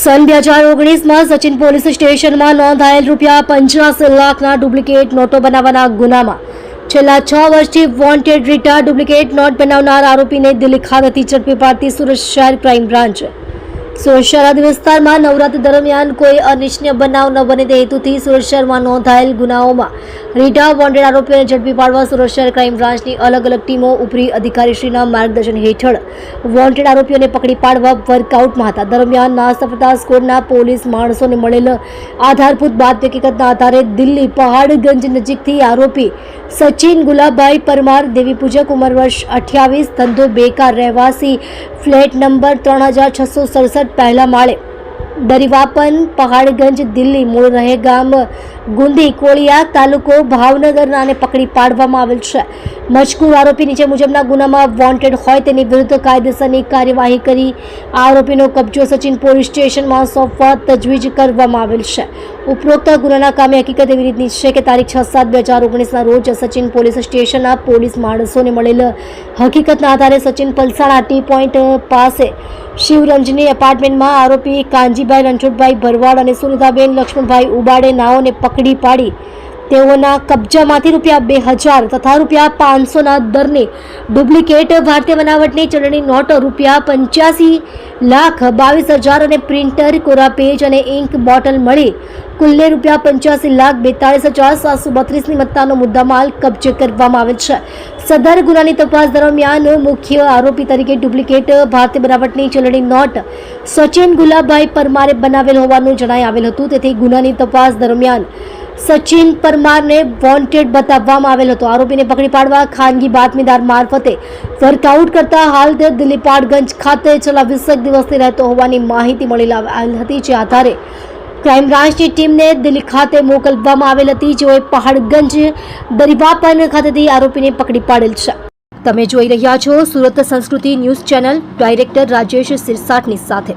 સન 2019માં Sachin police સ્ટેશનમાં નોંધાયેલ ₹85 લાખના ડુપ્લિકેટ નોટો બનાવવાના ગુનામાં છેલ્લા 6 વર્ષથી વોન્ટેડ રીટા ડુપ્લિકેટ નોટ બનાવનાર આરોપીને દિલ્હી ખાતેથી ઝડપી પાડતી સુરત શહેર ક્રાઇમ બ્રાન્ચ સુરત શહેર વિસ્તારમાં નવરાત્રી દરમિયાન કોઈ અનિચ્છનીય બનાવ ન બને તે હેતુથી સુરત શહેરમાં નોંધાયેલ ગુનાઓમાં રીટા વોન્ટેડ આરોપીઓને ઝડપી પાડવા સુરત શહેર ક્રાઇમ બ્રાન્ચની અલગ અલગ ટીમો ઉપરી અધિકારીશ્રીના માર્ગદર્શન હેઠળ વોન્ટેડ આરોપીઓને પકડી પાડવા વર્કઆઉટમાં હતા. દરમિયાન નાસ્તા સ્કોડના પોલીસ માણસોને મળેલ આધારભૂત બાદ હકીકતના આધારે દિલ્હી પહાડગંજ નજીકથી આરોપી સચિન ગુલાબભાઈ પરમાર, દેવી પૂજક, ઉંમર વર્ષ 28, ધંધો બેકાર, રહેવાસી ફ્લેટ નંબર 3667 પહેલા માળે, દરિવાપન, પહાડગંજ, દિલ્હી, મૂળ રહે ગામ ગુંદી, કોળિયા, તાલુકો ભાવનગરનાને પકડી પાડવામાં આવેલ છે. મજકૂર આરોપી નીચે મુજબના ગુનામાં વોન્ટેડ હોય તેની વિરુદ્ધ કાયદેસરની કાર્યવાહી કરી આરોપીનો કબજો સચિન પોલીસ સ્ટેશનમાં સોંપવા તજવીજ કરવામાં આવેલ છે. ઉપરોક્ત ગુનાના કામે હકીકત એવી રીતની છે કે તારીખ 6/7/2019ના રોજ સચિન પોલીસ સ્ટેશનના પોલીસ માણસોને મળેલ હકીકતના આધારે સચિન પલસાણા ટી પોઈન્ટ પાસે શિવરંજની એપાર્ટમેન્ટમાં આરોપી કાનજીભાઈ રણછોડભાઈ ભરવાડ અને સુનિતાબેન લક્ષ્મણભાઈ ઉબાડે નાઓને પકડી પાડી તેઓના કબજામાંથી ₹2000 તથા ₹500ના દરની ડુપ્લિકેટ ભારતીય બનાવટની ચલણી નોટો ₹85,22,000 અને પ્રિન્ટર, કોરા પેજ અને ઇંક બોટલ મળી કુલ્લે ₹85,42,732ની મત્તાનો મુદ્દામાલ કબજે કરવામાં આવેલ છે. સદર ગુનાની તપાસ દરમિયાન મુખ્ય આરોપી તરીકે ડુપ્લિકેટ ભારતીય બનાવટની ચલણી નોટ સચિન ગુલાબભાઈ પરમારે બનાવેલ હોવાનું જણાઈ આવેલ હતું. તેથી ગુનાની તપાસ દરમિયાન સચિન પરમારને વોન્ટેડ બતાવવામાં આવેલ હતો. આરોપીને પકડી પાડવા ખાનગી બાતમીદાર મારફતે વર્કઆઉટ કરતા હાલ તે દિલ્હી પાડગંજ ખાતે છેલ્લા 20 દિવસથી રહેતો હોવાની માહિતી મળી આવેલ હતી. જે આધારે ક્રાઇમ બ્રાન્ચની ટીમને દિલ્હી ખાતે મોકલવામાં આવેલ હતી, જેઓએ પહાડગંજ દરિવાપન ખાતેથી આરોપીને પકડી પાડેલ છે. તમે જોઈ રહ્યા છો સુરત સંસ્કૃતિ ન્યૂઝ ચેનલ, ડાયરેક્ટર રાજેશ સિરસાટની સાથે.